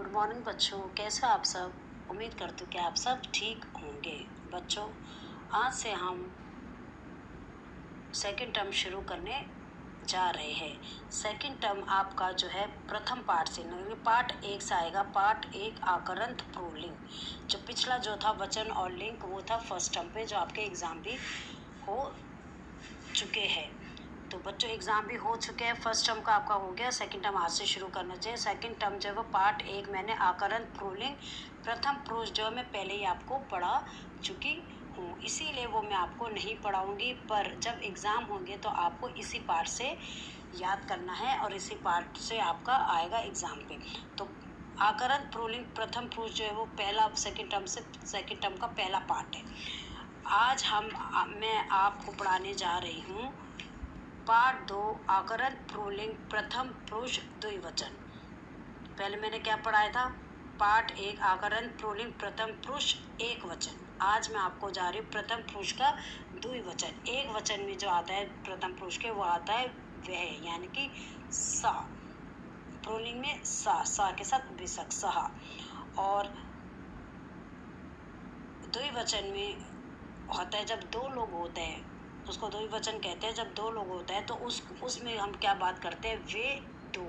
Good morning बच्चों, कैसे हो आप सब। उम्मीद करती हूँ कि आप सब ठीक होंगे। बच्चों, आज से हम सेकंड टर्म शुरू करने जा रहे हैं। सेकंड टर्म आपका जो है प्रथम पार्ट से, पार्ट 1 से आएगा। पार्ट 1 आकरंत प्रोलिंग। जो पिछला जो था वचन और लिंक, वो था फर्स्ट टर्म पे, जो आपके एग्जाम भी हो चुके हैं। तो बच्चों, एग्जाम भी हो चुके हैं। फर्स्ट टर्म का आपका हो गया, सेकंड टर्म आज से शुरू करना चाहिए। सेकंड टर्म जो है वो पार्ट 1 मैंने आकरण प्रोलिंग प्रथम पुरुष जो है मैं पहले ही आपको पढ़ा चुकी हूँ, इसीलिए वो मैं आपको नहीं पढ़ाऊंगी। पर जब एग्ज़ाम होंगे तो आपको इसी पार्ट से याद करना है और इसी पार्ट से आपका आएगा एग्ज़ाम पे। तो आकरण प्रोलिंग प्रथम पुरुष जो है वो पहला सेकंड टर्म का पहला पार्ट है। आज मैं आपको पढ़ाने जा रही हूँ पार्ट 2 आकरण प्रोलिंग प्रथम पुरुष द्विवचन। पहले मैंने क्या पढ़ाया था? पार्ट 1 आकरण प्रोलिंग प्रथम पुरुष एक वचन। आज मैं आपको जा रही हूँ प्रथम पुरुष का द्विवचन। एक वचन में जो आता है प्रथम पुरुष के, वो आता है वह, यानी कि सा। प्रोलिंग में सा के साथ विसर्ग सहा। और द्विवचन में होता है जब दो लोग होते हैं, उसको द्विवचन कहते हैं। जब दो लोग होते हैं तो उसमें हम क्या बात करते हैं? वे दो।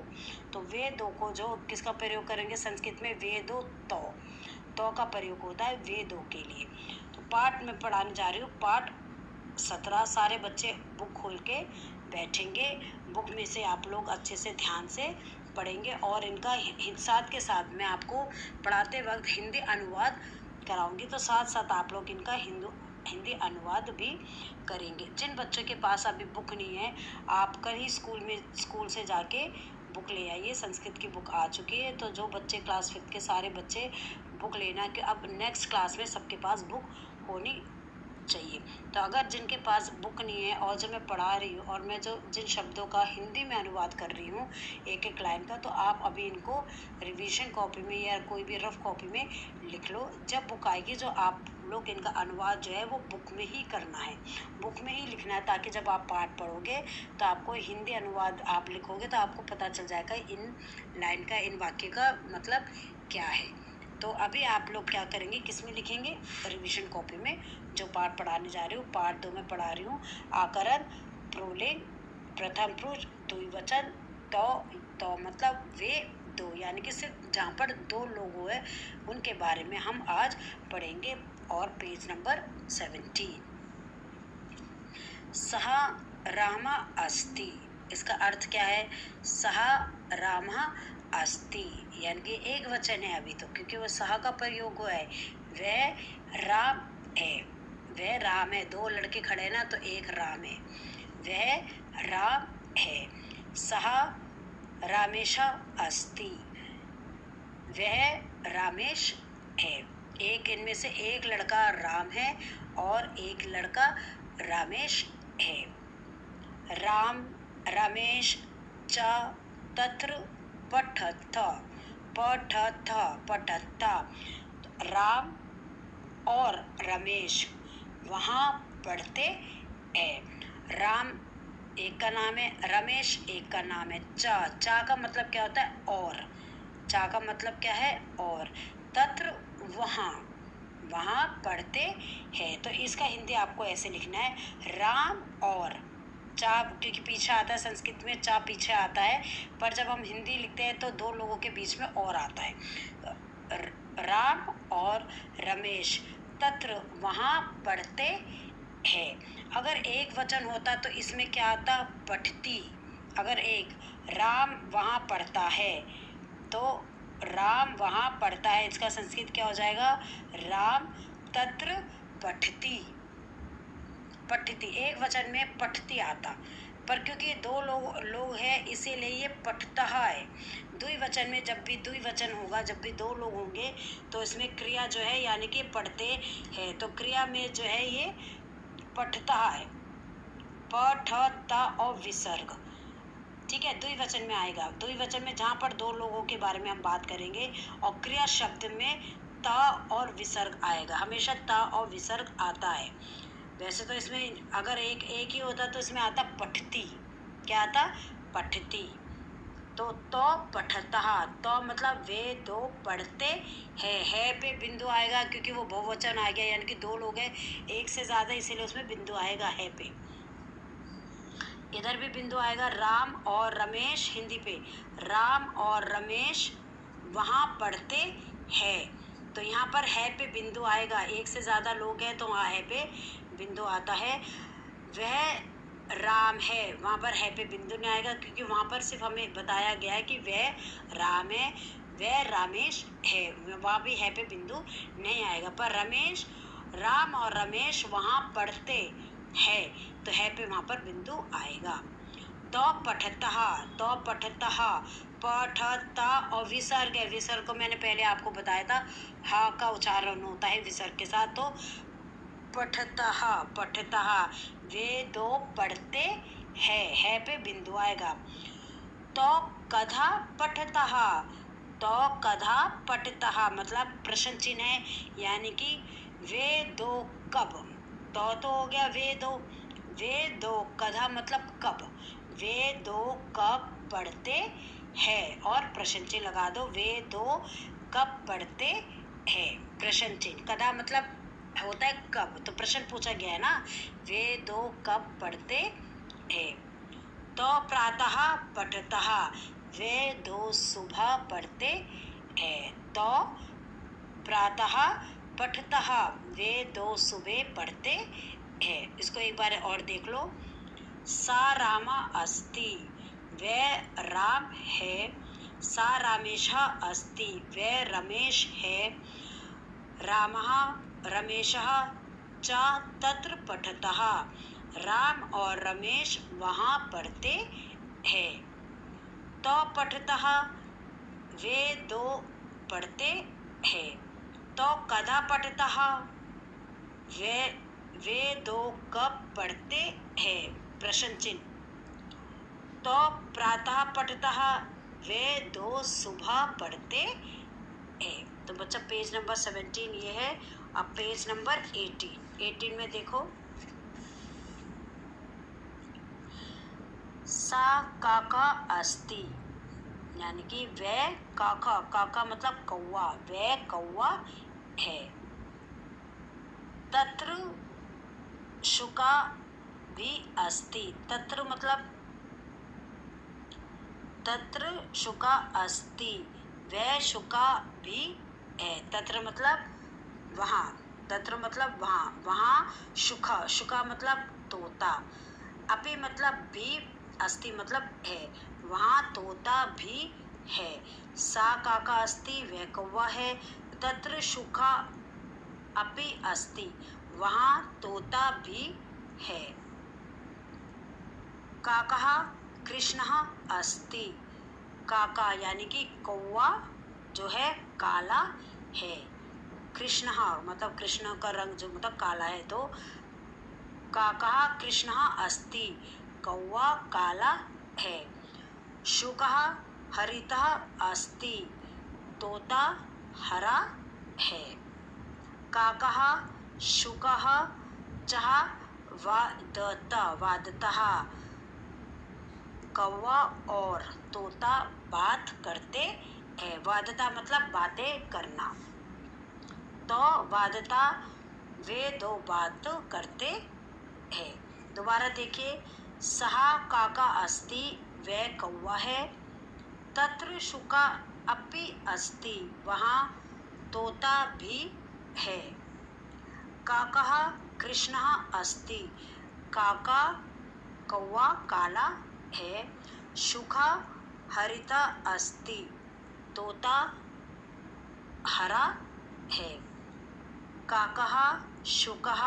तो वे दो को जो किसका प्रयोग करेंगे संस्कृत में? वे दो तो का प्रयोग होता है वे दो के लिए। तो पाठ में पढ़ाने जा रही हूँ पाठ 17। सारे बच्चे बुक खोल के बैठेंगे। बुक में से आप लोग अच्छे से ध्यान से पढ़ेंगे और इनका साथ के साथ मैं आपको पढ़ाते वक्त हिंदी अनुवाद कराऊंगी। तो साथ साथ आप लोग इनका हिंदी अनुवाद भी करेंगे। जिन बच्चों के पास अभी बुक नहीं है, आप कल ही स्कूल से जाके बुक ले आइए। संस्कृत की बुक आ चुकी है। तो जो बच्चे क्लास 5 के सारे बच्चे बुक लेना, कि अब नेक्स्ट क्लास में सबके पास बुक होनी चाहिए। तो अगर जिनके पास बुक नहीं है और जो मैं पढ़ा रही हूँ और मैं जो जिन शब्दों का हिंदी में अनुवाद कर रही हूँ एक एक लाइन का, तो आप अभी इनको रिवीजन कॉपी में या कोई भी रफ कॉपी में लिख लो। जब बुक आएगी जो आप लोग इनका अनुवाद जो है वो बुक में ही करना है, बुक में ही लिखना है, ताकि जब आप पाठ पढ़ोगे तो आपको हिंदी अनुवाद आप लिखोगे तो आपको पता चल जाएगा इन लाइन का, इन वाक्य का मतलब क्या है। तो अभी आप लोग क्या करेंगे, किस में लिखेंगे? रिवीजन कॉपी में। जो पाठ पढ़ाने जा रही हूँ पार्ट 2 में पढ़ा रही हूँ आकरण प्रोलिंग प्रथम पुरुष द्विवचन। तो मतलब वे दो, यानी कि सिर्फ जहाँ पर दो लोग हुए उनके बारे में हम आज पढ़ेंगे। और पेज नंबर 17। सह रामा अस्ति, इसका अर्थ क्या है? सह रामा अस्ति, यानी कि एक वचन है अभी तो, क्योंकि वो सह का प्रयोग हुआ है। वह राम है, वह राम है। दो लड़के खड़े हैं ना, तो एक राम है, वह राम है। सह रामेशा अस्ति, वह रामेश है। एक इनमें से एक लड़का राम है और एक लड़का रामेश है। राम रमेश च तत्र पठथ। राम और रमेश वहाँ पढ़ते हैं। राम एक का नाम है, रमेश एक का नाम है। चा का मतलब क्या होता है? और। चा का मतलब क्या है? और। तत्र वहाँ पढ़ते हैं। तो इसका हिंदी आपको ऐसे लिखना है, राम और। चा क्योंकि पीछे आता है, संस्कृत में चा पीछे आता है, पर जब हम हिंदी लिखते हैं तो दो लोगों के बीच में और आता है। राम और रमेश तत्र वहाँ पढ़ते हैं। अगर एक वचन होता तो इसमें क्या आता? पठती। अगर एक राम वहाँ पढ़ता है तो राम वहाँ पढ़ता है, इसका संस्कृत क्या हो जाएगा? राम तत्र पठती। एक वचन में पठती आता, पर क्योंकि दो लोग हैं इसीलिए ये पठता है। द्विवचन में जब भी द्विवचन होगा, जब भी दो लोग होंगे, तो इसमें क्रिया जो है यानी कि पढ़ते हैं, तो क्रिया में जो है ये पठता है, पठता और विसर्ग। ठीक है, द्विवचन में आएगा। द्विवचन में जहाँ पर दो लोगों के बारे में हम बात करेंगे और क्रिया शब्द में ता और विसर्ग आएगा। हमेशा ता और विसर्ग आता है। वैसे तो इसमें अगर एक ही होता तो इसमें आता पठती। क्या आता? पठती। तो पठतः, तो मतलब वे दो पढ़ते हैं, है पे बिंदु आएगा क्योंकि वो बहुवचन आ गया, यानी कि दो लोग हैं, एक से ज़्यादा, इसीलिए उसमें बिंदु आएगा है पे। इधर भी बिंदु आएगा राम और रमेश, हिंदी पे राम और रमेश वहाँ पढ़ते हैं, तो यहाँ पर है पे बिंदु आएगा, एक से ज़्यादा लोग हैं तो वहाँ है पे बिंदु आता है। वह राम है, वहाँ पर है पे बिंदु नहीं आएगा क्योंकि वहाँ पर सिर्फ हमें बताया गया है कि वह राम है, वह रमेश है, वहाँ भी है पे बिंदु नहीं आएगा। पर रमेश, राम और रमेश वहाँ पढ़ते है, तो है पे वहाँ पर बिंदु आएगा। तो पठतः, तो पठतः, पठता और विसर्ग है, विसर्ग को मैंने पहले आपको बताया था, हा का उच्चारण होता है विसर्ग के साथ, तो पठतः, पठतः वे दो पढ़ते है पे बिंदु आएगा। तो कथा पठतः, तो कथा पठतः मतलब प्रश्न चिन्ह है, यानी कि वे दो कब, तो हो गया वे दो कथा मतलब कब, वे दो कब पढ़ते हैं, और प्रश्न चिन्ह लगा दो, वे दो कब पढ़ते हैं, प्रश्न चिन्ह, कथा मतलब होता है कब, तो प्रश्न पूछा गया है ना, वे दो कब पढ़ते हैं। तो प्रातः पठतः, वे दो सुबह पढ़ते हैं, तो प्रातः पठतः वे दो सुबह पढ़ते हैं। इसको एक बार और देख लो। सा रामा अस्ति, वह राम है, सा रामेशः अस्ति, वह रमेश है, रामः रमेशः च तत्र पठतः, राम और रमेश वहाँ पढ़ते हैं। तो पठतः वे दो पढ़ते हैं, तो कदा पठतः वे दो कब पढ़ते हैं, प्रश्न चिन्ह। तो प्रातः पठतः वे दो सुबह पढ़ते हैं। तो बच्चा पेज नंबर 17 ये है। अब पेज नंबर 18 में देखो, सा काका अस्ति, यानी कि वह काका, काका मतलब कौवा, वह कौवा है। तत्र शुका भी अस्ति, तत्र मतलब तत्र शुका अस्ति, वह शुका भी है, तत्र मतलब वहाँ, तत्र मतलब वहाँ, वहाँ शुका, शुका मतलब तोता, अपि मतलब भी, अस्ति मतलब है, वहाँ तोता भी है। सा काका अस्ति, वह कौवा है, तत्र शुका अपि अस्ति, वहाँ तोता भी है। काकः कृष्णः अस्ति, काका यानी कि कौवा जो है काला है, कृष्णः मतलब कृष्ण का रंग जो मतलब काला है, तो काकः कृष्णः अस्ति, कौवा काला है। शुकः हरितः अस्ति, तोता हरा है। काकः शुकः चः वादतः, कौवा और तोता बात करते हैं, वादता मतलब बातें करना, तो वादता वे दो बात करते हैं। दोबारा देखिए, सहा काका अस्ति, वह कौवा है, तत्र शुका अपि अस्ति, वहाँ तोता भी है। काकः कृष्णः अस्ति, काका कौवा काला है। शुका हरिता अस्ति, तोता हरा है। काकः शुकः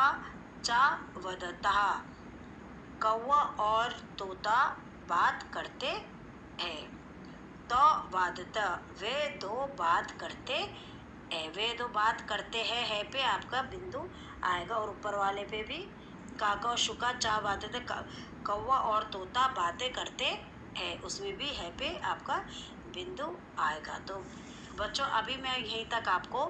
च वदतः, कौवा और तोता बात करते हैं। तो वादत वे दो बात करते हैं, वे दो बात करते हैं, है पे आपका बिंदु आएगा, और ऊपर वाले पे भी काका और शुका चा वादत, कौवा और तोता बातें करते हैं, उसमें भी है पे आपका बिंदु आएगा। तो बच्चों अभी मैं यहीं तक आपको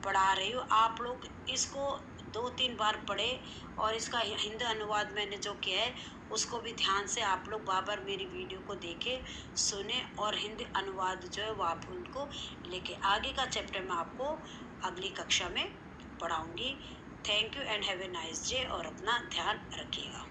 पढ़ा रही हूँ, आप लोग इसको 2-3 बार पढ़े, और इसका हिंदी अनुवाद मैंने जो किया है उसको भी ध्यान से आप लोग बार मेरी वीडियो को देखें, सुने और हिंदी अनुवाद जो है वो आप उनको लेके आगे का चैप्टर मैं आपको अगली कक्षा में पढ़ाऊँगी। Thank you and have a nice day और अपना ध्यान रखिएगा।